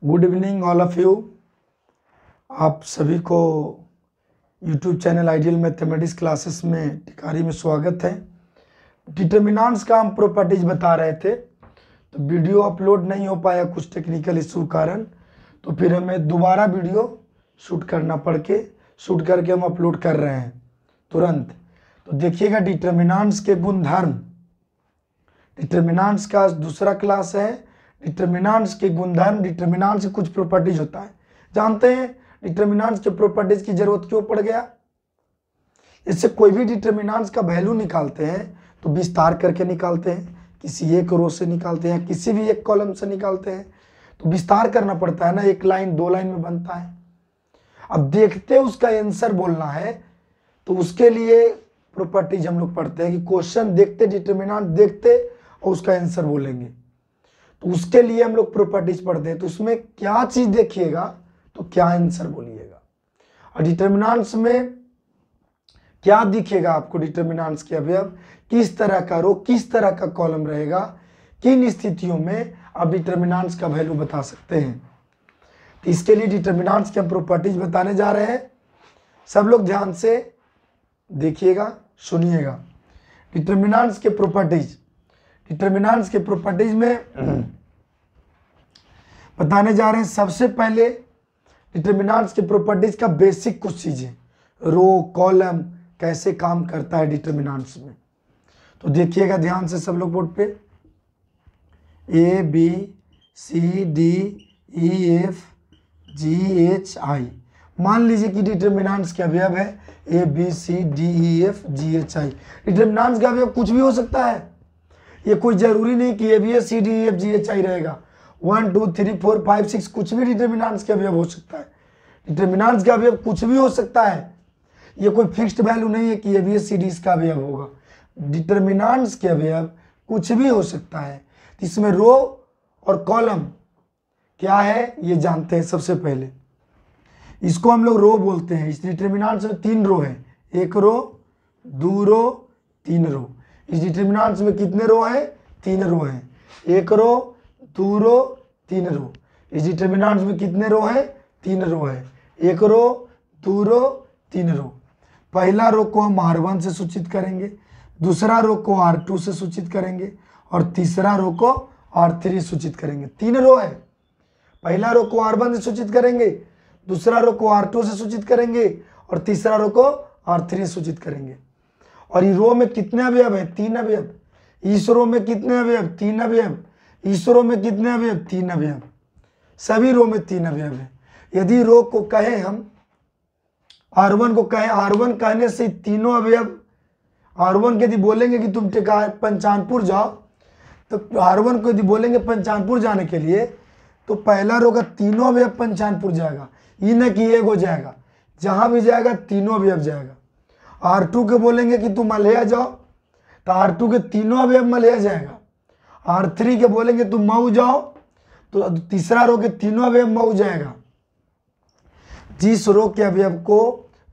Good evening all of you. आप सभी को YouTube channel ideal mathematics classes में टिकारी में स्वागत है। डिटर्मिनेंट्स का हम प्रॉपर्टीज बता रहे थे, तो वीडियो अपलोड नहीं हो पाया कुछ टेक्निकल इशू कारण, तो फिर हमें दोबारा वीडियो शूट करके हम अपलोड कर रहे हैं तुरंत। तो देखिएगा डिटर्मिनेंट्स के गुणधर्म, डिटर्मिनेंट्स का दूसरा क्लास है। डिटर्मिनेंट्स के गुणधर्म, डिटर्मिनेंट्स की कुछ प्रॉपर्टीज होता है। जानते हैं डिटर्मिनेंट्स के प्रॉपर्टीज की जरूरत क्यों पड़ गया? इससे कोई भी डिटर्मिनेंट्स का वैल्यू निकालते हैं तो विस्तार करके निकालते हैं, किसी एक रो से निकालते हैं, किसी भी एक कॉलम से निकालते हैं तो विस्तार करना पड़ता है ना, एक लाइन दो लाइन में बनता है। अब देखते उसका आंसर बोलना है तो उसके लिए प्रॉपर्टीज हम लोग पढ़ते हैं कि क्वेश्चन देखते, डिटर्मिनेंट देखते और उसका आंसर बोलेंगे, तो उसके लिए हम लोग प्रॉपर्टीज पढ़ते हैं। तो उसमें क्या चीज देखिएगा तो क्या आंसर बोलिएगा, और डिटर्मिनेंट्स में क्या दिखेगा आपको, डिटर्मिनेंट्स के अवयव, किस तरह का रो, किस तरह का कॉलम रहेगा, किन स्थितियों में आप डिटर्मिनेंट्स का वैल्यू बता सकते हैं। तो इसके लिए डिटर्मिनेंट्स के हम प्रॉपर्टीज बताने जा रहे हैं। सब लोग ध्यान से देखिएगा, सुनिएगा। डिटर्मिनेंट्स के प्रॉपर्टीज, डिटर्मिनेंट्स के प्रॉपर्टीज में बताने जा रहे हैं। सबसे पहले डिटर्मिनेंट्स के प्रॉपर्टीज का बेसिक कुछ चीजें, रो कॉलम कैसे काम करता है डिटर्मिनेंट्स में, तो देखिएगा ध्यान से सब लोग बोर्ड पे। A B C D E F G H I, मान लीजिए कि डिटर्मिनेंट्स के अवयव है A B C D E F G H I. Determinants का अवयव कुछ भी हो सकता है, ये कोई जरूरी नहीं कि A B S C D E F G H I रहेगा। 1 2 3 4 5 6 कुछ भी डिटर्मिनेंट्स के अवयव हो सकता है। डिटर्मिनेंट्स का अवयव कुछ भी हो सकता है, ये कोई फिक्स्ड वैल्यू नहीं है कि A B S C D इसका अवयव होगा। डिटर्मिनेंट्स के अवयव कुछ भी हो सकता है। तो इसमें रो और कॉलम क्या है ये जानते हैं। सबसे पहले इसको हम लोग रो बोलते हैं। इस डिटर्मिनेंट्स में 3 रो है, एक रो, दो रो, 3 रो। इस डिटर्मिनेंट्स में कितने रो है? 3 रो है, एक रो, दो रो, 3 रो। इस डिटर्मिनेंट्स में कितने रो है? 3 रो है, एक रो, दो रो, 3 रो। पहला रो को हम R1 से सूचित करेंगे, दूसरा रो को R2 से सूचित करेंगे और तीसरा रो को R3 सूचित करेंगे। 3 रो है, पहला रो को R1 से सूचित करेंगे, दूसरा रो को R2 से सूचित करेंगे और तीसरा रो को R3 सूचित करेंगे। और इस रो में कितने अवयव है? 3 अवयव। इस रो में कितने अवयव? 3 अवयव। इस रो में कितने अवयव? 3 अवयव। सभी रो में 3 अवयव है। यदि रो को कहें हम R1 को कहें, R1 कहने से तीनों अवयव, R1 के यदि बोलेंगे कि तुम पंचानपुर जाओ, तो R1 को यदि बोलेंगे पंचानपुर जाने के लिए, तो पहला रो का तीनों अवयव पंचानपुर जाएगा, ये न कि एक हो जाएगा, जहां भी जाएगा तीनों अवयव जाएगा। R2 के बोलेंगे कि तुम मलहया जाओ, तो R2 के तीनों अवयव मलहया जाएगा। R3 के बोलेंगे तुम मऊ जाओ, तो तीसरा रो के तीनों अवयव मऊ जाएगा। जिस रो के अवयव को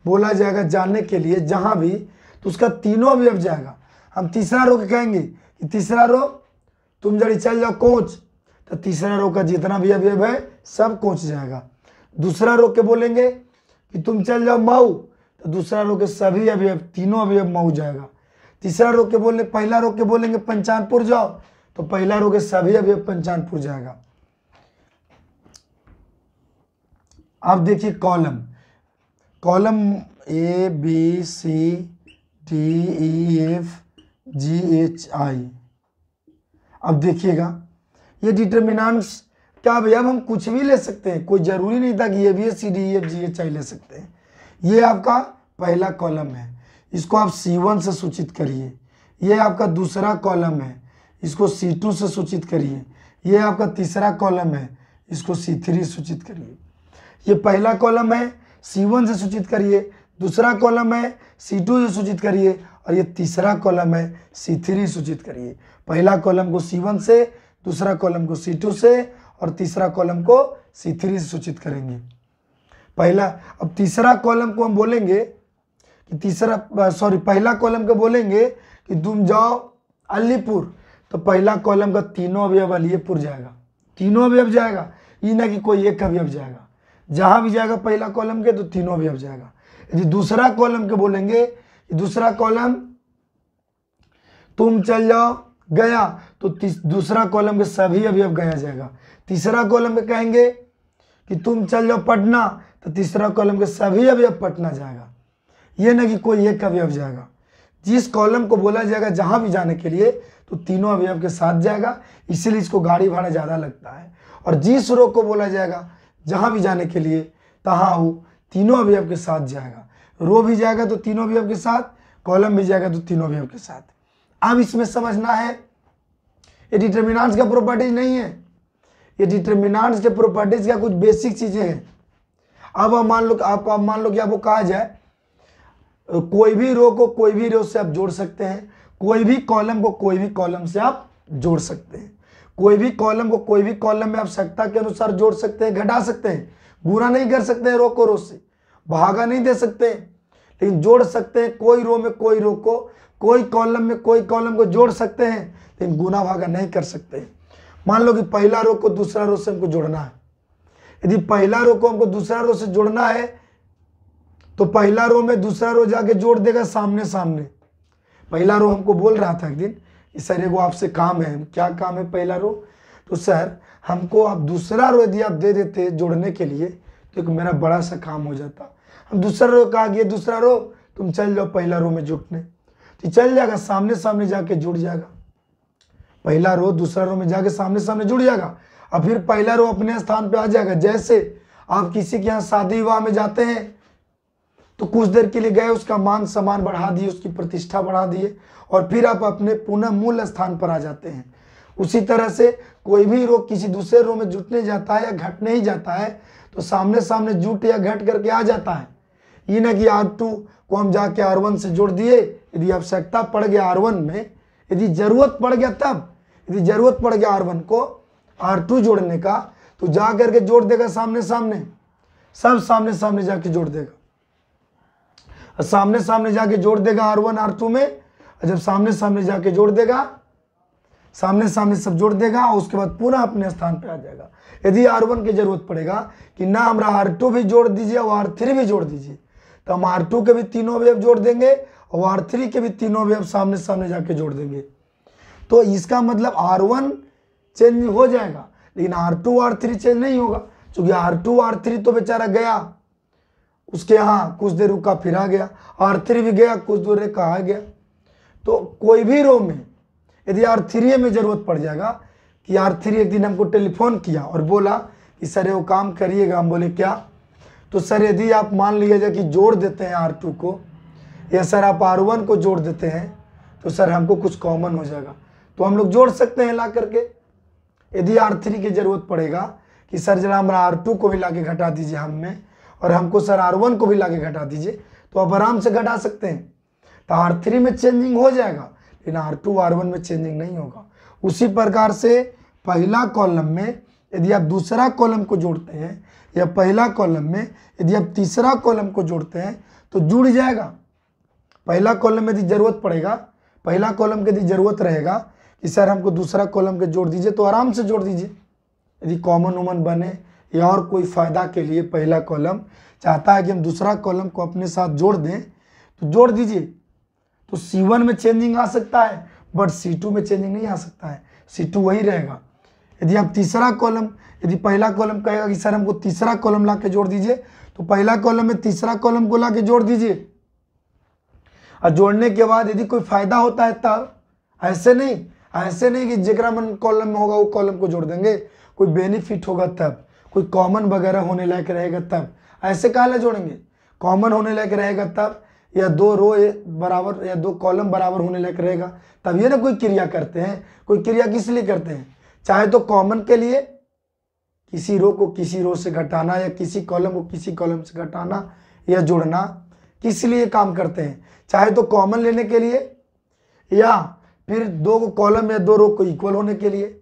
बोला जाएगा जाने के लिए जहां भी, तो उसका तीनों अवयव जाएगा। हम तीसरा रो के कहेंगे कि तीसरा रो तुम जड़ी चल जाओ कोच, तो तीसरा रो का जितना भी अवयव है सब कोच जाएगा। दूसरा रो के बोलेंगे कि तुम चल जाओ मऊ, तो दूसरा रो के सभी अवयव, तीनों अवयव मऊ जाएगा। तीसरा रो के बोले, पहला रो के बोलेंगे पंचानपुर जाओ, तो पहला रो के सभी अवयव पंचानपुर जाएगा। अब देखिए column, column A B C D E F G H I. अब देखिएगा ये डिटर्मिनेंट्स क्या अवयव हम कुछ भी ले सकते हैं, कोई जरूरी नहीं था कि A B S C D E F G H I ले सकते हैं। ये आपका पहला कॉलम है, इसको आप C1 से सूचित करिए। ये आपका दूसरा कॉलम है, इसको C2 से सूचित करिए। ये आपका तीसरा कॉलम है, इसको C3 सूचित करिए। ये पहला कॉलम है, C1 से सूचित करिए, दूसरा कॉलम है C2 से सूचित करिए और ये तीसरा कॉलम है C3 सूचित करिए। पहला कॉलम को C1 से, दूसरा कॉलम को C2 से और तीसरा कॉलम को C3 से सूचित करेंगे। पहला, अब तीसरा कॉलम को हम बोलेंगे कि पहला कॉलम को बोलेंगे कि तुम जाओ अलीपुर, तो पहला कॉलम का तीनों अवयव अलीपुर जाएगा, तीनों अवयव जाएगा। ये ना कि कोई एक अवयव जाएगा, जहां भी जाएगा पहला कॉलम के तो तीनों अवयव जाएगा। यदि दूसरा कॉलम के बोलेंगे, दूसरा कॉलम तुम चल जाओ गया, तो दूसरा कॉलम के सभी अवयव गया जाएगा। तीसरा कॉलम में कहेंगे कि तुम चल जाओ पटना, तो तीसरा कॉलम के सभी अवयव पटना जाएगा। ये ना कि कोई एक अवयव जाएगा। जिस कॉलम को बोला जाएगा जहां भी जाने के लिए तो तीनों अवयव के साथ जाएगा, इसीलिए इसको गाड़ी भाड़ा ज़्यादा लगता है। और जिस रो को बोला जाएगा जहां भी जाने के लिए तहाँ वो तीनों अवयव के साथ जाएगा। रो भी जाएगा तो तीनों अवयव के साथ, कॉलम भी जाएगा तो तीनों अवयव के साथ। अब इसमें समझना है ये डिटर्मिनेंट्स का प्रॉपर्टीज नहीं है, ये डिटर्मिनेंट्स के प्रॉपर्टीज का कुछ बेसिक चीजें हैं। अब मान लो कि आपको कहा जाए कोई भी रो को कोई भी रो से आप जोड़ सकते हैं, कोई भी कॉलम को कोई भी कॉलम से आप जोड़ सकते हैं, कोई भी कॉलम को कोई भी कॉलम में आवश्यकता के अनुसार जोड़ सकते हैं, घटा सकते हैं, गुणा नहीं कर सकते हैं रो को रो से, भागा नहीं दे सकते हैं, लेकिन जोड़ सकते हैं। कोई रो में कोई रो को, कोई कॉलम में कोई कॉलम को जोड़ सकते हैं, लेकिन गुना भागा नहीं कर सकते हैं। मान लो कि पहला रो को दूसरा रो से हमको जोड़ना है। यदि पहला रो को हमको दूसरा रो से जोड़ना है तो पहला रो में दूसरा रो जाके जोड़ देगा सामने सामने। पहला रो हमको बोल रहा था एक दिन कि सर एगो आपसे काम है। क्या काम है पहला रो? तो सर हमको आप दूसरा रो यदि आप दे देते जोड़ने के लिए तो एक मेरा बड़ा सा काम हो जाता। हम दूसरा रो कहा कि दूसरा रो तुम चल जाओ पहला रो में जुटने, तो चल जाएगा, सामने सामने जाके जुड़ जाएगा। पहला रो दूसरा रो में जाके सामने सामने जुड़ जाएगा और फिर पहला रो अपने स्थान पे आ जाएगा। जैसे आप किसी के यहाँ शादी विवाह में जाते हैं तो कुछ देर के लिए गए, उसका मान सम्मान बढ़ा दिए, उसकी प्रतिष्ठा बढ़ा दिए और फिर आप अपने पुनः मूल स्थान पर आ जाते हैं। उसी तरह से कोई भी रो किसी दूसरे रो में जुटने जाता है या घटने ही जाता है तो सामने सामने जुट या घट करके आ जाता है। ये ना कि R2 को हम जाके R1 से जोड़ दिए, यदि आवश्यकता पड़ गया R1 में, यदि जरूरत पड़ गया तब, यदि जरूरत पड़ गया R1 को R2 जोड़ने का तो जा करके जोड़ देगा सामने सामने, सब सामने सामने जाके जोड़ देगा। सामने सामने जाके जोड़ देगा R1 R2 में, और जब सामने सामने जाके जोड़ देगा, सामने सामने सब जोड़ देगा और उसके बाद पूरा अपने स्थान पे आ जाएगा। यदि R1 की जरूरत पड़ेगा कि ना हमारा R2 भी जोड़ दीजिए और R3 भी जोड़ दीजिए, तो हम R2 के भी तीनों अवयव जोड़ देंगे और R3 के भी तीनों अवयव सामने सामने जाके जोड़ देंगे। तो इसका मतलब R1 चेंज हो जाएगा लेकिन R2 R3 चेंज नहीं होगा, क्योंकि R2 R3 तो बेचारा गया, उसके यहाँ कुछ देर रुका फिर आ गया, R3 भी गया कुछ देर कहा गया। तो कोई भी रो में यदि R3 में जरूरत पड़ जाएगा कि R3 एक दिन हमको टेलीफोन किया और बोला कि सर वो काम करिएगा, हम बोले क्या? तो सर यदि आप मान लीजिए कि जोड़ देते हैं R2 को या सर आप R1 को जोड़ देते हैं तो सर हमको कुछ कॉमन हो जाएगा, तो हम लोग जोड़ सकते हैं ला करके। यदि R3 की जरूरत पड़ेगा कि सर जरा हमारा R2 को भी ला के घटा दीजिए हम में, और हमको सर R1 को भी ला के घटा दीजिए, तो आप आराम से घटा सकते हैं। तो R3 में चेंजिंग हो जाएगा लेकिन R2 R1 में चेंजिंग नहीं होगा। उसी प्रकार से पहला कॉलम में यदि आप दूसरा कॉलम को जोड़ते हैं या पहला कॉलम में यदि आप तीसरा कॉलम को जोड़ते हैं तो जुड़ जाएगा। पहला कॉलम में यदि जरूरत पड़ेगा, पहला कॉलम की यदि जरूरत रहेगा कि सर हमको दूसरा कॉलम के जोड़ दीजिए, तो आराम से जोड़ दीजिए। यदि कॉमन वोमन बने या और कोई फ़ायदा के लिए पहला कॉलम चाहता है कि हम दूसरा कॉलम को अपने साथ जोड़ दें तो जोड़ दीजिए। तो C1 में चेंजिंग आ सकता है बट C2 में चेंजिंग नहीं आ सकता है, C2 वही रहेगा। यदि आप तीसरा कॉलम, यदि पहला कॉलम कहेगा कि सर हमको तीसरा कॉलम ला के जोड़ दीजिए, तो पहला कॉलम में तीसरा कॉलम को ला के जोड़ दीजिए। और जोड़ने के बाद यदि कोई फ़ायदा होता है तब, ऐसे नहीं कि जिकरा मन कॉलम में होगा वो कॉलम को जोड़ देंगे, कोई बेनिफिट होगा तब, कोई कॉमन वगैरह होने लायक रहेगा तब, ऐसे काहे जोड़ेंगे? कॉमन होने लायक रहेगा तब, या दो रो बराबर या दो कॉलम बराबर होने लायक रहेगा तब ये ना कोई क्रिया करते हैं। कोई क्रिया किस लिए करते हैं? चाहे तो कॉमन के लिए, किसी रो को किसी रो से घटाना या किसी कॉलम को किसी कॉलम से घटाना या जोड़ना, किस लिए काम करते हैं? चाहे तो कॉमन लेने के लिए या फिर दो कॉलम या दो रो को इक्वल होने के लिए,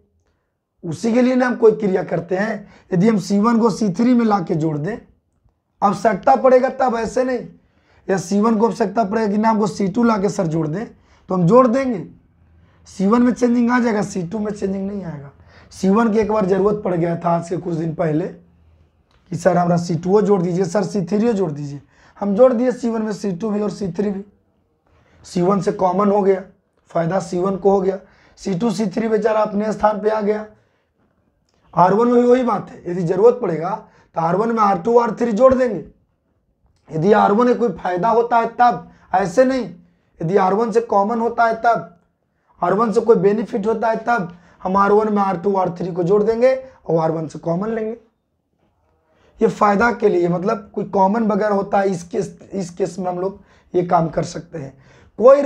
उसी के लिए ना हम कोई क्रिया करते हैं। यदि हम C1 को C3 में ला के जोड़ दें, आवश्यकता पड़ेगा तब, ऐसे नहीं। या C1 को आवश्यकता पड़ेगा कि ना हमको C2 ला के सर जोड़ दें तो हम जोड़ देंगे, C1 में चेंजिंग आ जाएगा, C2 में चेंजिंग नहीं आएगा। C1 की एक बार ज़रूरत पड़ गया था आज के कुछ दिन पहले कि सर हमारा C2 जोड़ दीजिए, सर C3 जोड़ दीजिए। हम जोड़ दिए C1 में C2 भी और C3 भी। C1 से कॉमन हो गया, फ़ायदा C1 को हो गया। C2 C3 बेचारा अपने स्थान पे आ गया। R1 में भी वही बात है, यदि ज़रूरत पड़ेगा तो R1 में R2 R3 जोड़ देंगे। यदि R1 में कोई फायदा होता है तब, ऐसे नहीं। यदि R1 से कॉमन होता है तब, R1 से कोई बेनिफिट होता है तब हम R1 में R2 R3 को जोड़ देंगे और R1 से कॉमन लेंगे। ये फायदा के लिए, मतलब कोई कॉमन वगैरह होता है, इस केस में हम लोग ये काम कर सकते हैं। कोई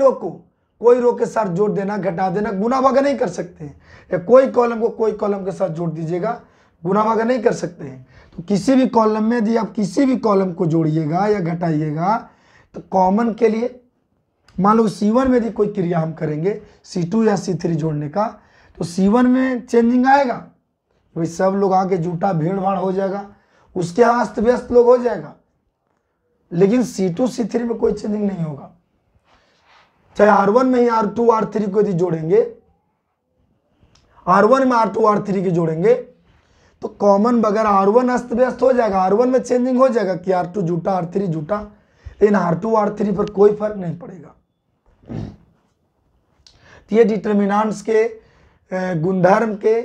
रो के साथ जोड़ देना, घटा देना, गुना भागा नहीं कर सकते हैं। या कोई कॉलम को कोई कॉलम के साथ जोड़ दीजिएगा, गुना भागा नहीं कर सकते हैं। तो किसी भी कॉलम में यदि आप किसी भी कॉलम को जोड़िएगा या घटाइएगा तो कॉमन के लिए, मान लो C1 में यदि कोई क्रिया हम करेंगे C2 या C3 जोड़ने का, तो C1 में चेंजिंग आएगा, भाई सब लोग आके जुटा भीड़ भाड़ हो जाएगा, उसके यहाँ अस्त व्यस्त लोग हो जाएगा। लेकिन C2 C3 में कोई चेंजिंग नहीं होगा। चाहे R1 में ही R2 R3 को यदि जोड़ेंगे, R1 में R2 R3 के जोड़ेंगे तो कॉमन बगैर R1 अस्त व्यस्त हो जाएगा, R1 में चेंजिंग हो जाएगा कि R2 जुटा R3 जुटा, लेकिन R2 R3 पर कोई फर्क नहीं पड़ेगा। तो ये डिटर्मिनेंट्स के गुणधर्म के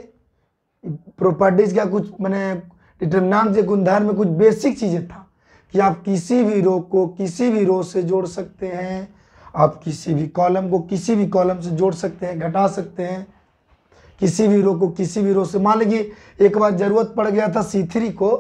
प्रॉपर्टीज का कुछ, मैंने डिटर्मिनेंट्स के गुणधर्म में कुछ बेसिक चीजें था कि आप किसी भी रो को किसी भी रो से जोड़ सकते हैं, आप किसी भी कॉलम को किसी भी कॉलम से जोड़ सकते हैं, घटा सकते हैं, किसी भी रो को किसी भी रो से। मान लीजिए एक बार जरूरत पड़ गया था C3 को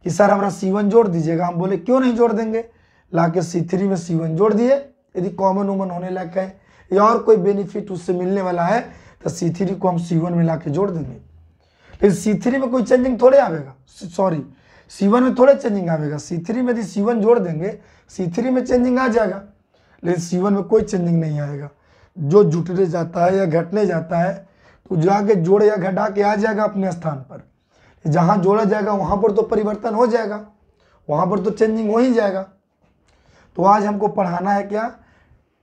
कि सर हमारा C1 जोड़ दीजिएगा, हम बोले क्यों नहीं जोड़ देंगे, लाके C3 में C1 जोड़ दिए। यदि कॉमन वोमन होने लग है या और कोई बेनिफिट उससे मिलने वाला है तो C3 को हम C1 में लाके जोड़ देंगे। लेकिन C3 में कोई चेंजिंग थोड़े आवेगा, सॉरी C1 में थोड़े चेंजिंग आवेगा। C3 में यदि C1 जोड़ देंगे C3 में चेंजिंग आ जाएगा, लेकिन C1 में कोई चेंजिंग नहीं आएगा। जो जुटने जाता है या घटने जाता है तो जाके जोड़ या घटा के आ जाएगा अपने स्थान पर। जहाँ जोड़ा जाएगा वहाँ पर तो परिवर्तन हो जाएगा, वहाँ पर तो चेंजिंग हो ही जाएगा। तो आज हमको पढ़ाना है क्या,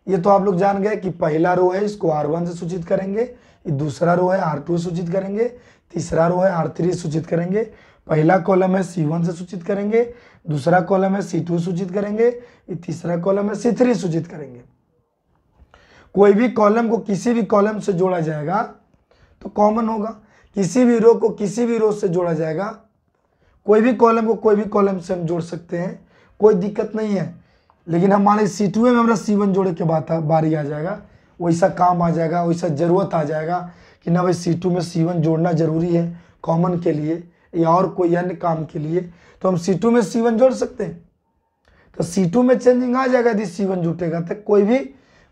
ये तो आप लोग जान गए कि पहला रो है इसको R1 से सूचित करेंगे, ये दूसरा रो है R2 से सूचित करेंगे, तीसरा रो है R3 से सूचित करेंगे, पहला कॉलम है C1 से सूचित करेंगे, दूसरा कॉलम है C2 सूचित करेंगे, ये तीसरा कॉलम है C3 सूचित करेंगे। कोई भी कॉलम को किसी भी कॉलम से जोड़ा जाएगा तो कॉमन होगा, किसी भी रो को किसी भी रो से जोड़ा जाएगा, कोई भी कॉलम को कोई भी कॉलम से हम जोड़ सकते हैं, कोई दिक्कत नहीं है। लेकिन हम मान लीजिए C2 में हमारा C1 जोड़े के बाद बारी आ जाएगा, वैसा काम आ जाएगा, वैसा ज़रूरत आ जाएगा कि ना भाई C2 में C1 जोड़ना ज़रूरी है कॉमन के लिए या और कोई अन्य काम के लिए, तो हम C2 में C1 जोड़ सकते हैं। तो C2 में चेंजिंग आ जाएगा यदि C1 जुटेगा। तो कोई भी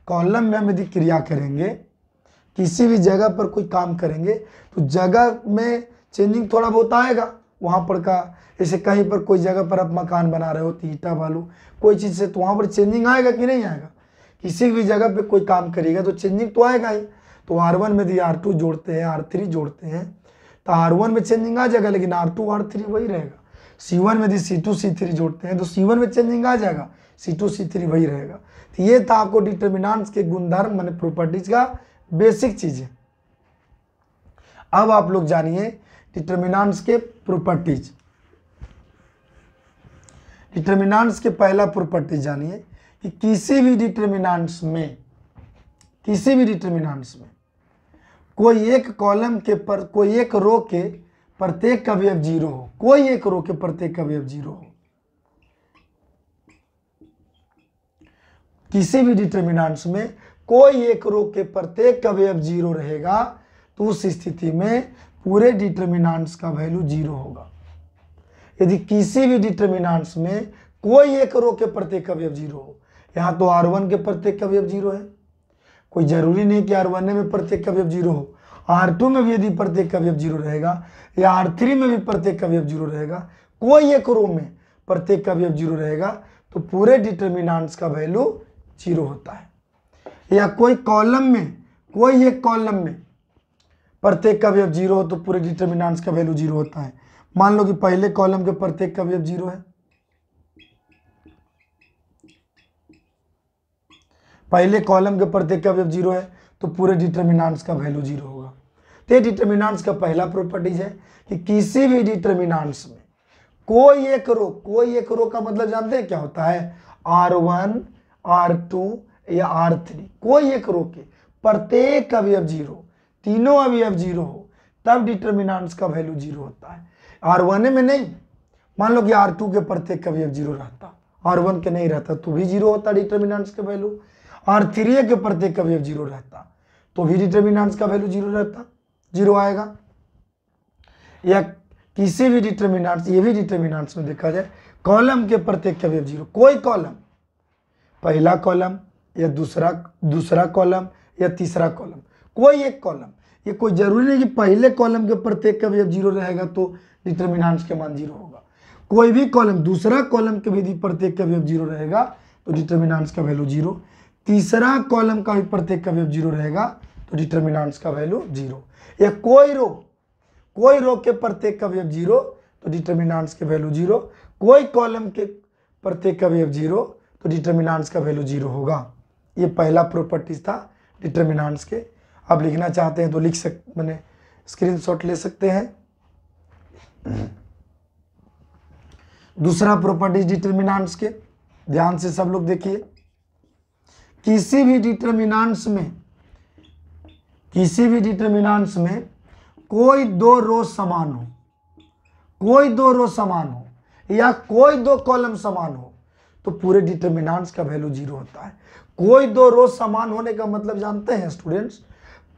कॉलम में हम यदि क्रिया करेंगे, किसी भी जगह पर कोई काम करेंगे तो जगह में चेंजिंग थोड़ा बहुत आएगा वहाँ पर का। जैसे कहीं पर कोई जगह पर आप मकान बना रहे हो, ईंटा बालू कोई चीज़ से, तो वहाँ पर चेंजिंग आएगा कि नहीं आएगा। किसी भी जगह पे कोई काम करेगा तो चेंजिंग तो आएगा ही। तो R1 में यदि R2 जोड़ते हैं, R3 जोड़ते हैं तो R1 में चेंजिंग आ जाएगा, लेकिन R2 R3 वही रहेगा। C1 में यदि C2 C3 जोड़ते हैं तो C1 में चेंजिंग आ जाएगा, C2 C3 वही रहेगा। तो ये था आपको डिटर्मिनेंट्स के गुणधर्म माने प्रॉपर्टीज का बेसिक चीजें। अब आप लोग जानिए डिटर्मिनेंट्स के प्रॉपर्टीज। डिटर्मिनेंट्स के पहला प्रॉपर्टी जानिए कि किसी भी डिटर्मिनेंट्स में कोई एक कॉलम के पर कोई एक रो के प्रत्येक अवयव 0 हो, कोई एक रो के प्रत्येक अवयव 0 हो। किसी भी डिटर्मिनेंट्स में कोई एक रो के प्रत्येक अवयव 0 रहेगा तो उस स्थिति में पूरे डिटर्मिनेंट्स का वैल्यू 0 होगा। यदि किसी भी डिटर्मिनेंट्स में कोई एक रो के प्रत्येक अवयव 0 हो, यहाँ तो R1 के प्रत्येक अवयव 0 है, कोई जरूरी नहीं कि R1 में प्रत्येक अवयव 0 हो, R2 में भी यदि प्रत्येक अवयव 0 रहेगा या R3 में भी प्रत्येक अवयव 0 रहेगा, कोई एक रो में प्रत्येक अवयव 0 रहेगा तो पूरे डिटर्मिनेंट्स का वैल्यू 0 होता है। या कोई कॉलम में, कोई एक कॉलम में प्रत्येक अवयव 0 हो तो पूरे डिटर्मिनेंट्स का वैल्यू 0 होता है। मान लो कि पहले कॉलम के प्रत्येक अवयव 0 है, पहले कॉलम के प्रत्येक अवयव 0 है तो पूरे डिटर्मिनेंट्स का वैल्यू 0 होगा। तो डिटर्मिनेंट्स का पहला प्रॉपर्टीज है कि किसी भी डिटर्मिनेंट्स में कोई एक रो का मतलब जानते हैं क्या होता है, R1 R2 या R3, कोई एक रो के प्रत्येक अवयव 0, तीनों अवयव 0 हो तब डिटर्मिनेंट्स का वैल्यू 0 होता है। R1 में नहीं, मान लो कि R2 के प्रत्येक अवयव 0 रहता, R1 के नहीं रहता तो भी 0 होता डिटर्मिनेंट्स का वैल्यू, R3 के प्रत्येक अवयव 0 रहता तो भी डिटर्मिनेंट्स का वैल्यू 0 रहता, 0 आएगा। या किसी भी डिटर्मिनेंट्स, ये भी डिटर्मिनेंट्स में देखा जाए, कॉलम के प्रत्येक अवयव 0, कोई कॉलम, पहला कॉलम या दूसरा कॉलम या तीसरा कॉलम, कोई एक कॉलम, ये कोई जरूरी नहीं कि पहले कॉलम के प्रत्येक अवयव 0 रहेगा तो डिटर्मिनेंट्स के मान 0 होगा। कोई भी कॉलम, दूसरा कॉलम के भी प्रत्येक अवयव 0 रहेगा तो डिटर्मिनेंट्स का वैल्यू 0, तीसरा कॉलम का भी प्रत्येक अवयव 0 रहेगा तो डिटर्मिनेंट्स का वैल्यू 0। या कोई रो के प्रत्येक अवयव 0 तो डिटर्मिनेंट्स के वैल्यू 0, कोई कॉलम के प्रत्येक अवयव 0 तो डिटर्मिनेंट्स का वैल्यू 0 होगा। ये पहला प्रॉपर्टीज था डिटर्मिनेंट्स के। आप लिखना चाहते हैं तो लिख मैंने स्क्रीनशॉट ले सकते हैं। दूसरा प्रॉपर्टीज डिटर्मिनेंट्स के, ध्यान से सब लोग देखिए, किसी भी डिटर्मिनेंट्स में कोई दो रो समान हो, या कोई दो कॉलम समान हो तो पूरे डिटर्मिनेंट्स का वैल्यू 0 होता है। कोई दो रो समान होने का मतलब जानते हैं स्टूडेंट्स,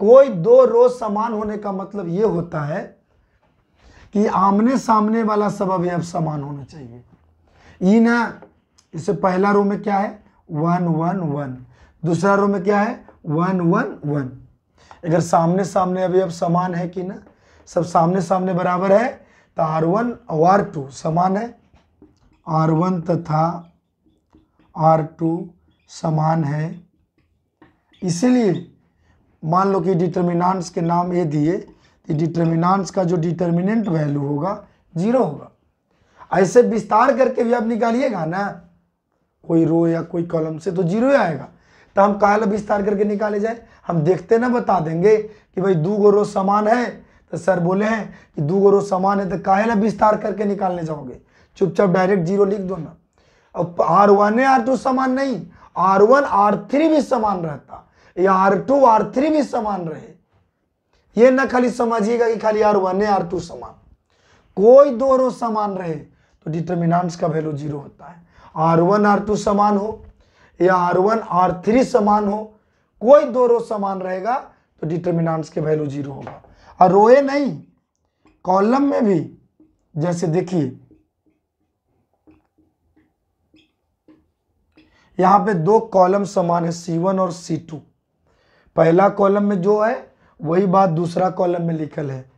कोई दो रो समान होने का मतलब ये होता है कि आमने सामने वाला सब अवयव समान होना चाहिए। ये ना, इससे पहला रो में क्या है 1 1 1, दूसरा रो में क्या है 1 1 1। अगर सामने सामने अवयव समान है कि ना, सब सामने सामने बराबर है तो R1 और R2 समान है, R1 तथा R2 समान है। इसीलिए मान लो कि डिटर्मिनेंट्स के नाम ये दिए कि डिटर्मिनेंट्स का जो डिटर्मिनेंट वैल्यू होगा 0 होगा। ऐसे विस्तार करके भी आप निकालिएगा ना कोई रो या कोई कॉलम से तो 0 ही आएगा। तो हम काहे विस्तार करके निकाले जाए, हम देखते ना बता देंगे कि भाई 2 रो समान है, तो सर बोले हैं कि 2 रो समान है तो काहे विस्तार करके निकालने जाओगे, चुपचाप डायरेक्ट 0 लिख दो ना। अब R1 R2 समान नहीं, R1 R3 भी समान रहता या R2 R3 भी समान रहे। ये ना खाली समझिएगा कि खाली R1 R2 समान, कोई दो रो समान रहे तो डिटर्मिनेंट्स का वैल्यू 0 होता है। R1 R2 समान हो या R1 R3 समान हो, कोई दो रो समान रहेगा तो डिटर्मिनेंट्स के वैल्यू 0 होगा। और रोए नहीं, कॉलम में भी, जैसे देखिए यहां पे 2 कॉलम समान है C1 और C2, पहला कॉलम में जो है वही बात दूसरा कॉलम में लिखल है।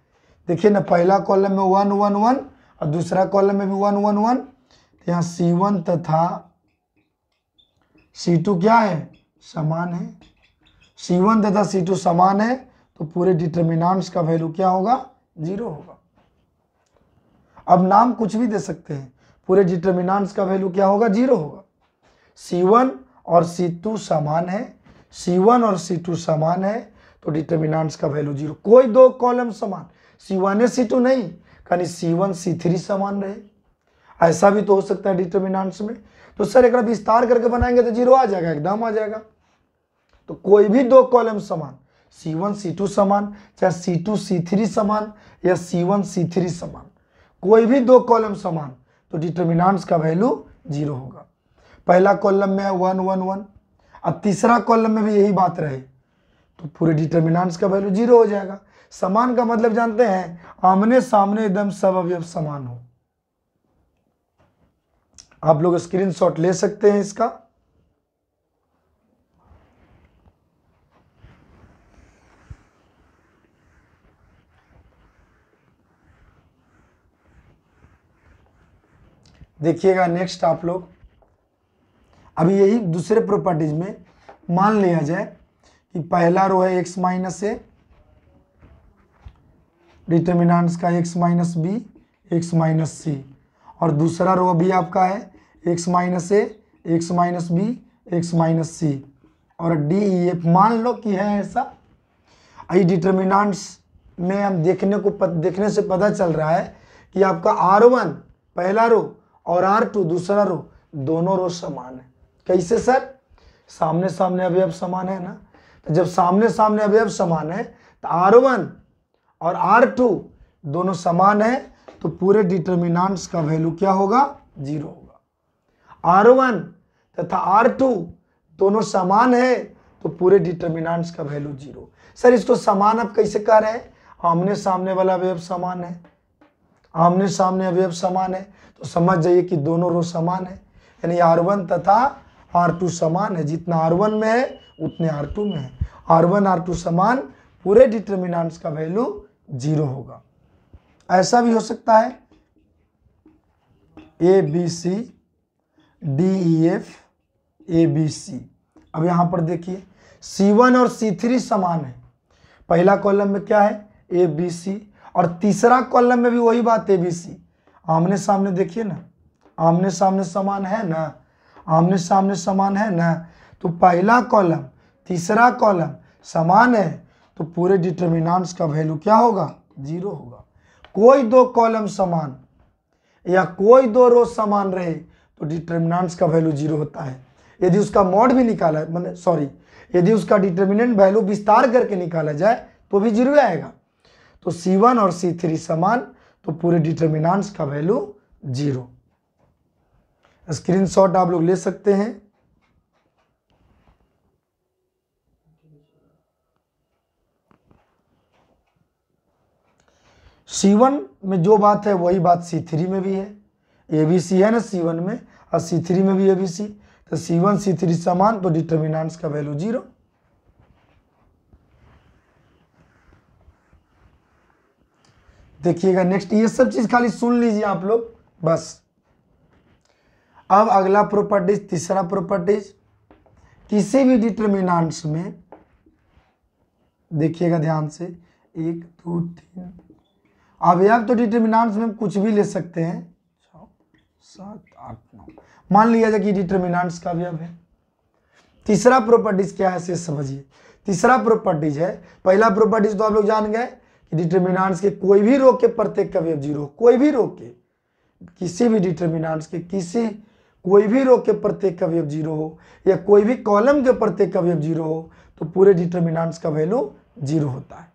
देखिए ना, पहला कॉलम में 1 1 1 और दूसरा कॉलम में भी 1 1 1, तो यहाँ C1 तथा C2 क्या है समान है, C1 तथा C2 समान है तो पूरे डिटर्मिनेंट्स का वैल्यू क्या होगा 0 होगा। अब नाम कुछ भी दे सकते हैं, पूरे डिटर्मिनेंट्स का वैल्यू क्या होगा 0 होगा। C1 और C2 समान है, C1 और C2 समान है तो डिटर्मिनेंट्स का वैल्यू 0। कोई दो कॉलम समान, C1 C2 नहीं, यानी C1 C3 समान रहे, ऐसा भी तो हो सकता है डिटर्मिनेंट्स में। तो सर एक विस्तार करके बनाएंगे तो 0 आ जाएगा, एकदम आ जाएगा। तो कोई भी दो कॉलम समान, C1 C2 समान, चाहे C2 C3 समान या C1 C3 समान, कोई भी दो कॉलम समान तो डिटर्मिनेंट्स का वैल्यू 0 होगा। पहला कॉलम में 1 1 1, अब तीसरा कॉलम में भी यही बात रहे तो पूरे डिटर्मिनेंट्स का वैल्यू 0 हो जाएगा। समान का मतलब जानते हैं, आमने सामने एकदम सब अवयव समान हो। आप लोग स्क्रीनशॉट ले सकते हैं इसका। देखिएगा नेक्स्ट आप लोग, अभी यही दूसरे प्रॉपर्टीज में मान लिया जाए कि पहला रो है x माइनस ए, डिटर्मिनेंट्स का x minus B x minus C, और दूसरा रो भी आपका है x minus A x minus B x minus C और डी ई एफ। मान लो कि है ऐसा, आई डिटर्मिनेंट्स में हम देखने से पता चल रहा है कि आपका R1 पहला रो और R2 दूसरा रो, दोनों रो समान है। कैसे सर? सामने सामने अवयव समान है ना। तो जब सामने सामने अवयव समान है तो R1 और R2 दोनों समान है, तो पूरे डिटर्मिनेंट्स का वैल्यू क्या होगा? 0 होगा। R1 तथा R2 दोनों समान है, तो पूरे डिटर्मिनेंट्स का वैल्यू 0। सर इसको समान आप कैसे कह रहे हैं? आमने सामने वाला अवयव समान है, आमने सामने अवयव समान है, तो समझ जाइए कि दोनों रो समान है, यानी R1 तथा R2 समान है। जितना R1 में है उतने R2 में है। R1 R2 समान, पूरे डिटर्मिनेंट्स का वैल्यू 0 होगा। ऐसा भी हो सकता है ABC DEF ABC। अब यहां पर देखिए C1 और C3 समान है। पहला कॉलम में क्या है? ABC, और तीसरा कॉलम में भी वही बात ABC। आमने सामने देखिए ना, आमने सामने समान है ना, आमने सामने समान है ना। तो पहला कॉलम तीसरा कॉलम समान है, तो पूरे डिटर्मिनेंट्स का वैल्यू क्या होगा? 0 होगा। कोई दो कॉलम समान या कोई दो रो समान रहे तो डिटर्मिनेंट्स का वैल्यू 0 होता है। यदि उसका मॉड भी निकाला यदि उसका डिटर्मिनेंट वैल्यू विस्तार करके निकाला जाए तो भी 0 आएगा। तो C1 और C3 समान, तो पूरे डिटर्मिनेंट्स का वैल्यू 0। स्क्रीनशॉट आप लोग ले सकते हैं। C1 में जो बात है वही बात C3 में भी है। ABC है ना C1 में, और C3 में भी ABC, तो C1 C3 समान, तो डिटर्मिनेंट्स का वैल्यू 0। देखिएगा नेक्स्ट, ये सब चीज खाली सुन लीजिए आप लोग बस। अब अगला प्रॉपर्टीज, तीसरा प्रॉपर्टीज, किसी भी डिटर्मिनेंट्स में देखिएगा ध्यान से, 1 2 3 अवयव तो डिटर्मिनेंट्स में कुछ भी ले सकते हैं, 6 7 8 9, मान लिया जाए कि डिटर्मिनेंट्स का अवयव है। तीसरा प्रॉपर्टीज क्या है, समझिए। तीसरा प्रॉपर्टीज है, पहला प्रॉपर्टीज तो आप लोग जान गए कि डिटर्मिनेंट्स के कोई भी रो के प्रत्येक का अवयव 0, कोई भी रो के, किसी भी डिटर्मिनेंट्स के कोई भी रो के प्रत्येक का अवयव 0 हो, या कोई भी कॉलम के प्रत्येक का अवयव 0 हो, तो पूरे डिटर्मिनेंट्स का वैल्यू 0 होता है।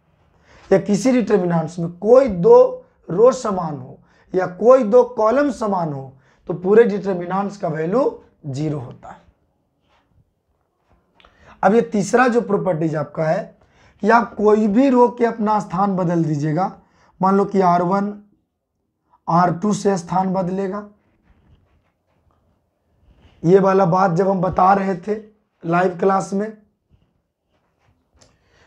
या किसी डिटर्मिनेंट्स में कोई दो रो समान हो या कोई दो कॉलम समान हो, तो पूरे डिटर्मिनेंट्स का वैल्यू 0 होता है। अब ये तीसरा जो प्रॉपर्टीज आपका है कि आप कोई भी रो के अपना स्थान बदल दीजिएगा। मान लो कि R1 R2 से स्थान बदलेगा। ये वाला बात जब हम बता रहे थे लाइव क्लास में,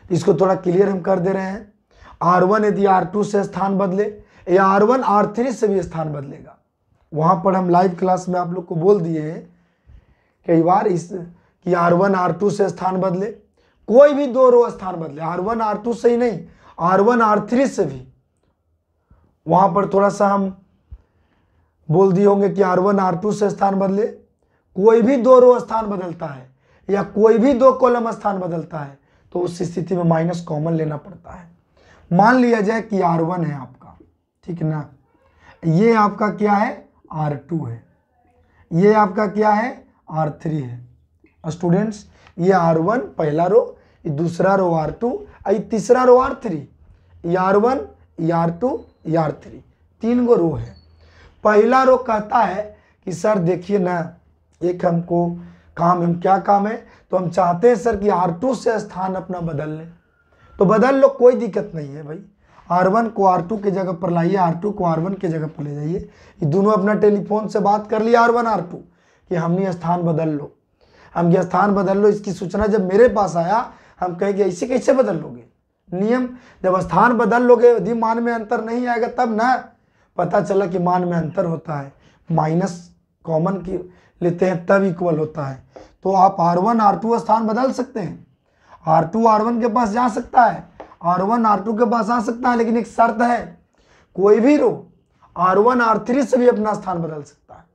इसको थोड़ा क्लियर हम कर दे रहे हैं। R1 यदि R2 से स्थान बदले या R1 R3 से भी स्थान बदलेगा, वहां पर हम लाइव क्लास में आप लोग को बोल दिए हैं कई बार कि R1 R2 से स्थान बदले, कोई भी दो रो स्थान बदले, R1 R2 से ही नहीं, R1 R3 से भी। वहां पर थोड़ा सा हम बोल दिए होंगे कि R1 R2 से स्थान बदले, कोई भी दो रो स्थान बदलता है या कोई भी दो कॉलम स्थान बदलता है, तो उस स्थिति में माइनस कॉमन लेना पड़ता है। मान लिया जाए कि R1 है आपका, ठीक है ना, ये आपका क्या है, R2 है, ये आपका क्या है, R3 है। स्टूडेंट्स, ये R1 पहला रो, ये दूसरा रो R2, ये तीसरा रो R3, ये R1, ये R2, ये R3, 3 गो रो है। पहला रो कहता है कि सर देखिए ना, एक हमको काम है, क्या काम है, तो हम चाहते हैं सर कि R2 से स्थान अपना बदल लें, तो बदल लो, कोई दिक्कत नहीं है भाई। R1 को R2 की जगह पर लाइए, R2 को R1 की जगह पर ले जाइए। ये दोनों अपना टेलीफोन से बात कर लिया R1 R2 कि हमने स्थान बदल लो, हम ये स्थान बदल लो। इसकी सूचना जब मेरे पास आया, हम कहेंगे ऐसे कैसे बदल लोगे, नियम जब स्थान बदल लोगे यदि मान में अंतर नहीं आएगा तब ना। पता चला कि मान में अंतर होता है, माइनस कॉमन की लेते हैं तब इक्वल होता है। तो आप R1 R2 स्थान बदल सकते हैं, R2 R1 के पास जा सकता है, R1 R2 के पास आ सकता है, लेकिन एक शर्त है, कोई भी रो R1 R3 से भी अपना स्थान बदल सकता है।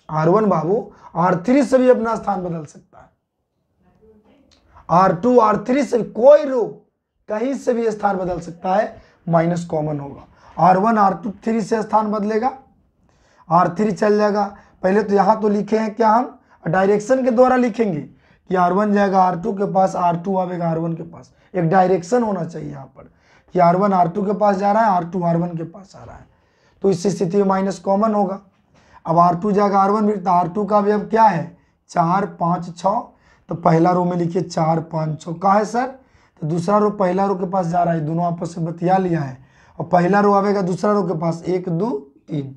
R1 बाबू R3 से भी अपना स्थान बदल सकता है, R2 R3 से कोई रो कहीं से भी स्थान बदल सकता है, माइनस कॉमन होगा। R1 R2 3 से स्थान बदलेगा, R3 चल जाएगा। पहले तो यहाँ तो लिखे हैं क्या, हम डायरेक्शन के द्वारा लिखेंगे कि R1 जाएगा R2 के पास, R2 आएगा R1 के पास। एक डायरेक्शन होना चाहिए यहाँ पर कि R1 R2 के पास जा रहा है, R2 R1 के पास आ रहा है, तो इस स्थिति में माइनस कॉमन होगा। अब R2 जाएगा R1 भी, तो R2 का अवयव क्या है 4 5 6, तो पहला रो में लिखिए 4 5 6 का है सर, तो दूसरा रो पहला रो के पास जा रहा है, दोनों आपस में बतिया लिया है, और पहला रो आएगा दूसरा रो के पास 1 2 3,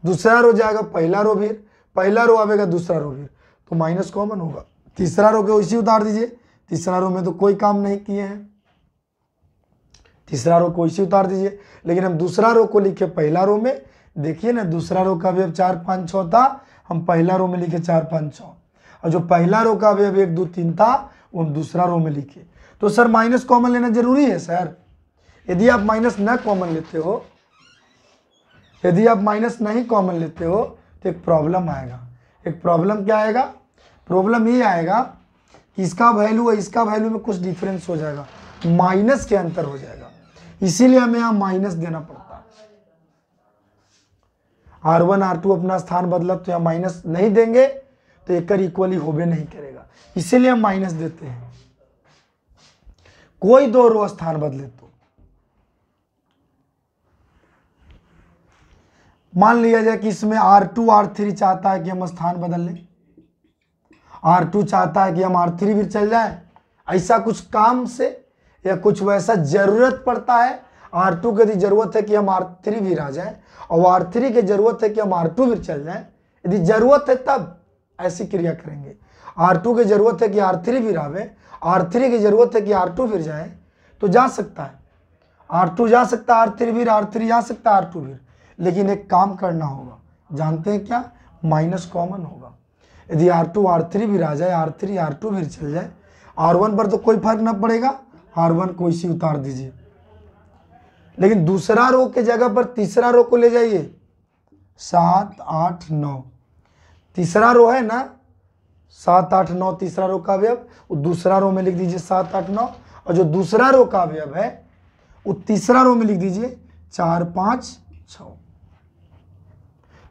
दूसरा रो जाएगा पहला रो भी, पहला रो आएगा दूसरा रो भी, तो माइनस कॉमन होगा। तीसरा रो को इसी उतार दीजिए, तीसरा रो में तो कोई काम नहीं किए हैं, तीसरा रो को इसी उतार दीजिए। लेकिन हम दूसरा रो को लिखे पहला रो में, देखिए ना दूसरा रो का अवयव 4 5 6 था, हम पहला रो में लिखे 4 5 6, और जो पहला रो का अवयव 1 2 3 था वो हम दूसरा रो में लिखे। तो सर माइनस कॉमन लेना जरूरी है सर। यदि आप माइनस न कॉमन लेते हो, यदि आप माइनस नहीं कॉमन लेते हो तो एक प्रॉब्लम आएगा। एक प्रॉब्लम क्या आएगा, प्रॉब्लम ये आएगा कि इसका वैल्यू और इसका वैल्यू में कुछ डिफरेंस हो जाएगा, माइनस के अंतर हो जाएगा, इसीलिए हमें यहाँ माइनस देना पड़ता है। R1 R2 अपना स्थान बदला तो यहाँ माइनस नहीं देंगे तो एक इक्वली होबे नहीं करेगा, इसीलिए हम माइनस देते हैं। कोई दो रो स्थान बदले तो मान लिया जाए कि इसमें R2 R3 चाहता है कि हम स्थान बदल लें, R2 चाहता है कि हम R3 भी चल जाए, ऐसा कुछ काम से या कुछ वैसा जरूरत पड़ता है, R2 की यदि जरूरत है कि हम R3 भी आ जाए, और R3 की जरूरत है कि हम R2 भी चल जाए, यदि जरूरत है तब ऐसी क्रिया करेंगे। R2 की जरूरत है कि R3 भी आवे, R3 की जरूरत है कि R2 फिर जाए, तो जा सकता है, R2 जा सकता है, R3 भी, R3 जा सकता है, R2 भी, लेकिन एक काम करना होगा, जानते हैं क्या, माइनस कॉमन होगा। यदि R2 R3 भी आ जाए, R3 R2 भी चल जाए, R1 पर तो कोई फर्क ना पड़ेगा, R1 को इसी उतार दीजिए। लेकिन दूसरा रो के जगह पर तीसरा रो को ले जाइए, 7 8 9, तीसरा रो है ना 7 8 9, तीसरा रो का अवयव, वो दूसरा रो में लिख दीजिए 7 8 9, और जो दूसरा रो का अवयव है वो तीसरा रो में लिख दीजिए 4 5 6।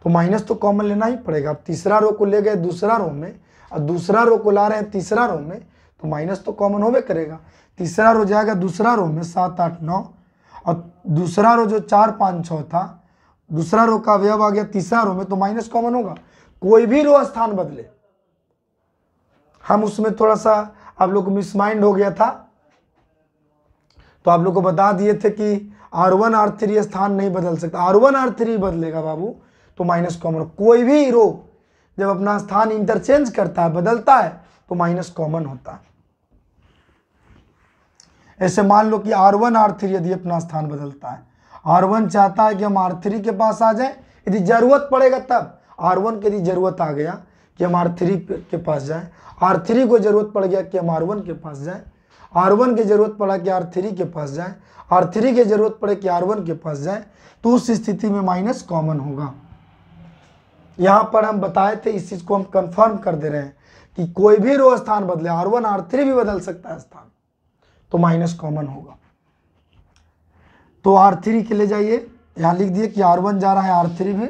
तो माइनस तो कॉमन लेना ही पड़ेगा। अब तीसरा रो को ले गए दूसरा रो में और दूसरा रो को ला रहे हैं तीसरा रो में, तो माइनस तो कॉमन होबे करेगा। तीसरा रो जाएगा दूसरा रो में 7 8 9, और दूसरा रो जो 4 5 6 था, दूसरा रो का अवयव आ गया तीसरा रो में, तो माइनस कॉमन होगा। कोई भी रो स्थान बदले, हम उसमें थोड़ा सा आप लोग को मिसमाइंड हो गया था, तो आप लोग को बता दिए थे कि R1 R3 स्थान नहीं बदल सकता, R1 R3 बदलेगा बाबू, तो माइनस कॉमन। कोई भी रो जब अपना स्थान इंटरचेंज करता है, बदलता है, तो माइनस कॉमन होता है। ऐसे मान लो कि R1 R3 यदि अपना स्थान बदलता है, R1 चाहता है कि हम R3 के पास आ जाए, यदि जरूरत पड़ेगा तब, R1 की यदि जरूरत आ गया कि हम R3 के पास जाए, R3 को जरूरत पड़ गया कि हम R1 के पास जाए, R1 की जरूरत पड़ा कि R3 के पास जाए, R3 की जरूरत पड़े कि R1 के पास जाए, तो उस स्थिति में माइनस कॉमन होगा। यहां पर हम बताए थे, इस चीज को हम कंफर्म कर दे रहे हैं कि कोई भी रो स्थान बदले, R1 R3 भी बदल सकता है स्थान, तो माइनस कॉमन होगा। तो R3 के ले जाइए, यहां लिख दिए कि R1 जा रहा है R3 भी,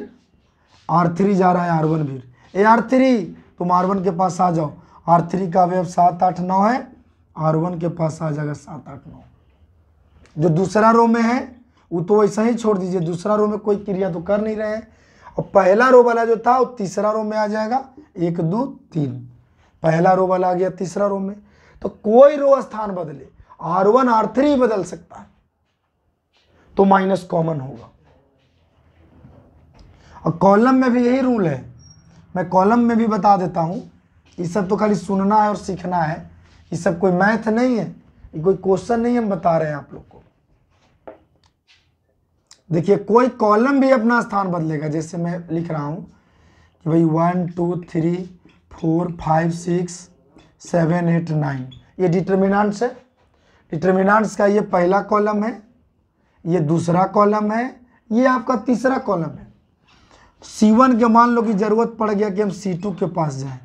R3 जा रहा है R1 भी। ए R3 तुम R1 के पास आ जाओ, R3 का अवयव 7 8 9 है, R1 के पास आ जाएगा 7 8 9। जो दूसरा रो में है वो तो वैसा ही छोड़ दीजिए, दूसरा रो में कोई क्रिया तो कर नहीं रहे हैं, और पहला रो वाला जो था वो तीसरा रो में आ जाएगा, 1 2 3, पहला रो वाला आ गया तीसरा रो में। तो कोई रो स्थान बदले, R1 R3 बदल सकता है, तो माइनस कॉमन होगा। और कॉलम में भी यही रूल है, मैं कॉलम में भी बता देता हूं, ये सब तो खाली सुनना है और सीखना है, ये सब कोई मैथ नहीं है, ये कोई क्वेश्चन नहीं हम बता रहे हैं आप लोग को। देखिए कोई कॉलम भी अपना स्थान बदलेगा, जैसे मैं लिख रहा हूं कि भाई 1 2 3 4 5 6 7 8 9, ये डिटर्मिनेंट्स है। डिटर्मिनेंट्स का ये पहला कॉलम है, ये दूसरा कॉलम है, ये आपका तीसरा कॉलम है। C1 के मान लो कि जरूरत पड़ गया कि हम C2 के पास जाएं,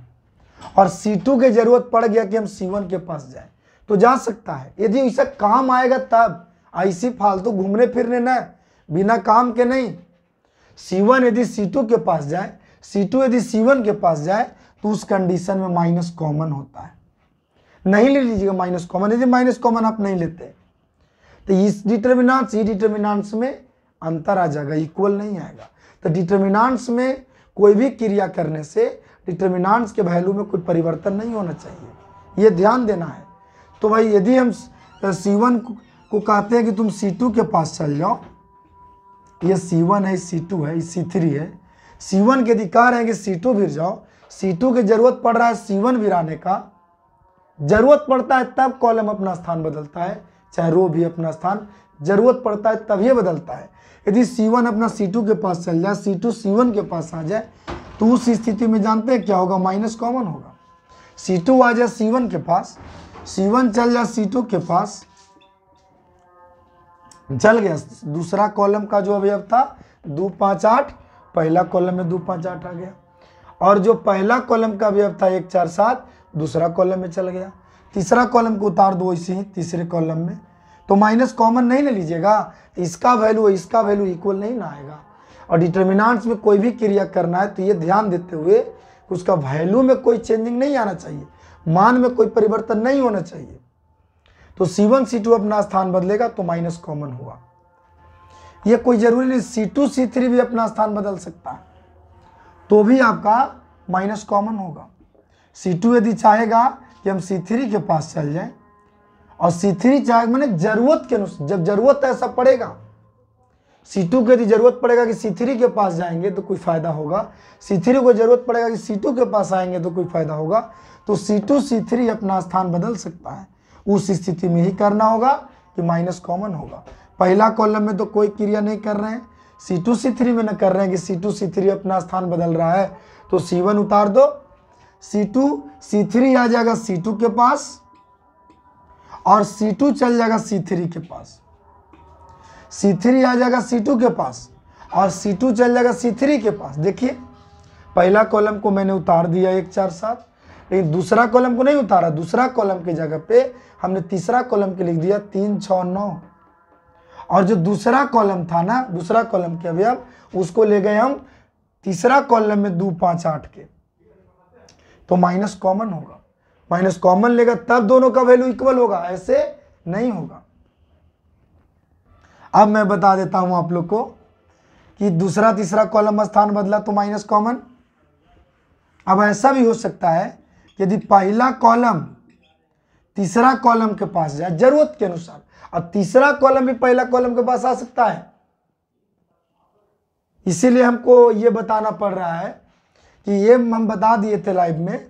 और C2 की जरूरत पड़ गया कि हम C1 के पास जाएं, तो जा सकता है, यदि ऐसा काम आएगा तब, ऐसी फालतू घूमने फिरने न, बिना काम के नहीं। C1 यदि C2 के पास जाए, C2 यदि C1 के पास जाए, तो उस कंडीशन में माइनस कॉमन होता है। नहीं ले लीजिएगा माइनस कॉमन, यदि माइनस कॉमन आप नहीं लेते तो इस डिटर्मिनेंट्स ई डिटर्मिनेंट्स में अंतर आ जाएगा, इक्वल नहीं आएगा। तो डिटर्मिनेंट्स में कोई भी क्रिया करने से डिटर्मिनेंट्स के वैल्यू में कोई परिवर्तन नहीं होना चाहिए, ये ध्यान देना है। तो भाई यदि हम C1 को कहते हैं कि तुम C2 के पास चल जाओ, ये C1 है, C2 है, C3 है। C1 के अधिकार है कि C2 भिर जाओ, C2 की जरूरत पड़ रहा है C1 भिराने का, जरूरत पड़ता है तब कॉलम अपना स्थान बदलता है, चाहे रो भी अपना स्थान, जरूरत पड़ता है तब ये बदलता है। यदि C1 अपना C2 के पास चल जाए, C2 C1 के पास आ जाए, तो उस स्थिति में जानते हैं क्या होगा, माइनस कॉमन होगा। C2 आ जाए C1 के पास, C1 चल जाए C2 के पास, चल गया। दूसरा कॉलम का जो अवयव था 2 5 8, पहला कॉलम में 2 5 8 आ गया, और जो पहला कॉलम का अवयव था 1 4 7, दूसरा कॉलम में चल गया। तीसरा कॉलम को उतार दो इसी ही तीसरे कॉलम में, तो माइनस कॉमन नहीं ले लीजिएगा, इसका वैल्यू इक्वल नहीं ना आएगा। और डिटर्मिनेंट्स में कोई भी क्रिया करना है तो ये ध्यान देते हुए कि उसका वैल्यू में कोई चेंजिंग नहीं आना चाहिए, मान में कोई परिवर्तन नहीं होना चाहिए। तो C1 C2 अपना स्थान बदलेगा तो माइनस कॉमन हुआ। ये कोई जरूरी नहीं, C2 C3 भी अपना स्थान बदल सकता है तो भी आपका माइनस कॉमन होगा। C2 यदि चाहेगा कि हम C3 के पास चल जाएं, और C3 चाहे मैंने जरूरत के अनुसार, जब जरूरत ऐसा पड़ेगा, C2 को यदि जरूरत पड़ेगा कि C3 के पास जाएंगे तो कोई फायदा होगा, C3 को जरूरत पड़ेगा कि C2 के पास आएंगे तो कोई फायदा होगा, तो C2 C3 अपना स्थान बदल सकता है। उस स्थिति में ही करना होगा कि माइनस कॉमन होगा। पहला कॉलम में तो कोई क्रिया नहीं कर रहे हैं, C2 C3 में न कर रहे हैं कि C2 C3 अपना स्थान बदल रहा है, तो C1 उतार दो, C2 C3 आ जाएगा C2 के पास, और C2 चल जाएगा C3 के पास, C3 आ जाएगा C2 के पास, और C2 चल जाएगा C3 के पास। देखिए पहला कॉलम को मैंने उतार दिया 1 4 7, लेकिन दूसरा कॉलम को नहीं उतारा, दूसरा कॉलम की जगह पे हमने तीसरा कॉलम के लिख दिया 3 6 9, और जो दूसरा कॉलम था ना, दूसरा कॉलम के अवयव, उसको ले गए हम तीसरा कॉलम में 2 5 8 के, तो माइनस कॉमन होगा। माइनस कॉमन लेगा तब दोनों का वैल्यू इक्वल होगा, ऐसे नहीं होगा। अब मैं बता देता हूं आप लोग को कि दूसरा तीसरा कॉलम स्थान बदला तो माइनस कॉमन। अब ऐसा भी हो सकता है कि यदि पहला कॉलम तीसरा कॉलम के पास जाए जरूरत के अनुसार, अब तीसरा कॉलम भी पहला कॉलम के पास आ सकता है, इसीलिए हमको ये बताना पड़ रहा है कि ये हम बता दिए थे लाइव में।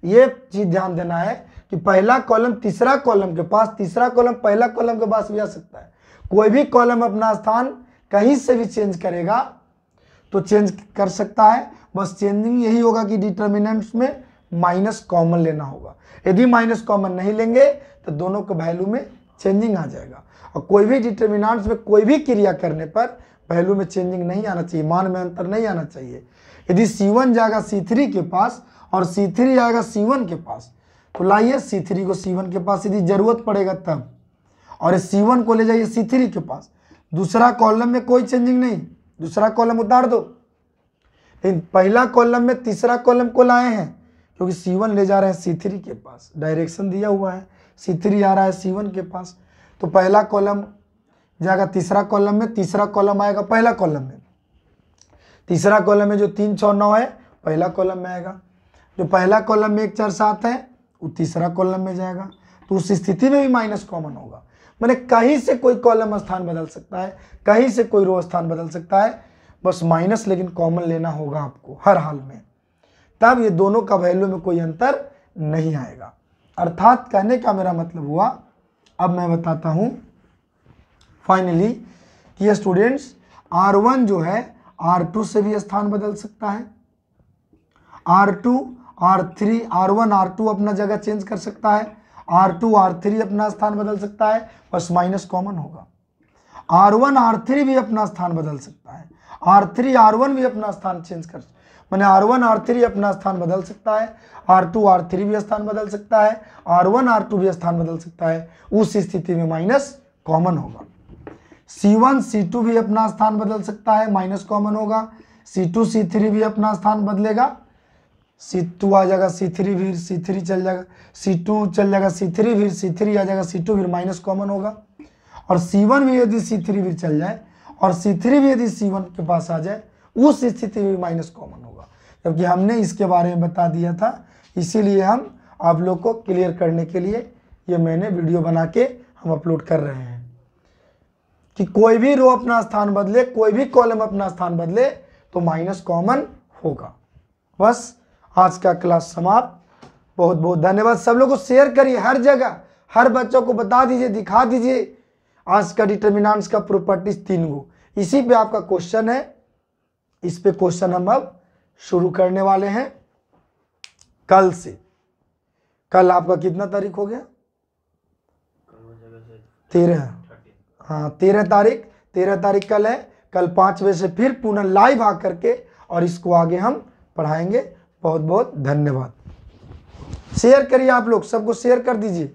ये चीज ध्यान देना है कि पहला कॉलम तीसरा कॉलम के पास, तीसरा कॉलम पहला कॉलम के पास भी आ सकता है। कोई भी कॉलम अपना स्थान कहीं से भी चेंज करेगा तो चेंज कर सकता है, बस चेंजिंग यही होगा कि डिटर्मिनेंट्स में माइनस कॉमन लेना होगा। यदि माइनस कॉमन नहीं लेंगे तो दोनों के वैल्यू में चेंजिंग आ जाएगा। और कोई भी डिटर्मिनेंट्स में कोई भी क्रिया करने पर वैल्यू में चेंजिंग नहीं आना चाहिए, मान में अंतर नहीं आना चाहिए। यदि C1 जाएगा C3 के पास और C3 आएगा C1 के पास, तो लाइए C3 को C1 के पास यदि जरूरत पड़ेगा तब, और C1 को ले जाइए C3 के पास। दूसरा कॉलम में कोई चेंजिंग नहीं, दूसरा कॉलम उतार दो, लेकिन पहला कॉलम में तीसरा कॉलम को लाए हैं क्योंकि C1 ले जा रहे हैं C3 के पास, डायरेक्शन दिया हुआ है, C3 आ रहा है C1 के पास, तो पहला कॉलम जाएगा तीसरा कॉलम में, तीसरा कॉलम आएगा पहला कॉलम में, तीसरा कॉलम में जो 3 6 9 है पहला कॉलम में आएगा, जो पहला कॉलम में 1 4 7 है वो तीसरा कॉलम में जाएगा, तो उस स्थिति में भी माइनस कॉमन होगा। मैंने कहीं से कोई कॉलम स्थान बदल सकता है, कहीं से कोई रो स्थान बदल सकता है, बस माइनस लेकिन कॉमन लेना होगा आपको हर हाल में, तब ये दोनों का वैल्यू में कोई अंतर नहीं आएगा। अर्थात कहने का मेरा मतलब हुआ, अब मैं बताता हूं फाइनली कि ये स्टूडेंट्स R1 जो है R2 से भी स्थान बदल सकता है, R2 R3 R1 R2 अपना जगह चेंज कर सकता है, R2 R3 अपना स्थान बदल सकता है, बस माइनस कॉमन होगा। R1 R3 भी अपना स्थान बदल सकता है, R3 R1 भी अपना स्थान चेंज कर, मैंने R1 R3 अपना स्थान बदल सकता है, R2 R3 भी स्थान बदल सकता है, R1 R2 भी स्थान बदल सकता है। उस स्थिति में माइनस कॉमन होगा। C1 C2 भी अपना स्थान बदल सकता है, माइनस कॉमन होगा। C2 C3 भी अपना स्थान बदलेगा, C2 आ जाएगा C3 फिर C3 चल जाएगा, C2 चल जाएगा C3 फिर C3 आ जाएगा C2 फिर माइनस कॉमन होगा। और C1 भी यदि C3 फिर चल जाए और C3 भी यदि C1 के पास आ जाए उस स्थिति में माइनस कॉमन होगा, जबकि हमने इसके बारे में बता दिया था। इसीलिए हम आप लोग को क्लियर करने के लिए ये मैंने वीडियो बना के हम अपलोड कर रहे हैं कि कोई भी रो अपना स्थान बदले, कोई भी कॉलम अपना स्थान बदले तो माइनस कॉमन होगा। बस आज का क्लास समाप्त। बहुत बहुत धन्यवाद। सब लोगों को शेयर करिए, हर जगह हर बच्चों को बता दीजिए, दिखा दीजिए आज का डिटर्मिनेंट्स का प्रॉपर्टीज 3 गो। इसी पे आपका क्वेश्चन है, इस पे क्वेश्चन हम अब शुरू करने वाले हैं कल से। कल आपका कितना तारीख हो गया? 13। हाँ 13 तारीख कल है। कल 5 बजे से फिर पुनः लाइव आकर के और इसको आगे हम पढ़ाएंगे। बहुत बहुत धन्यवाद। शेयर करिए, आप लोग सबको शेयर कर दीजिए।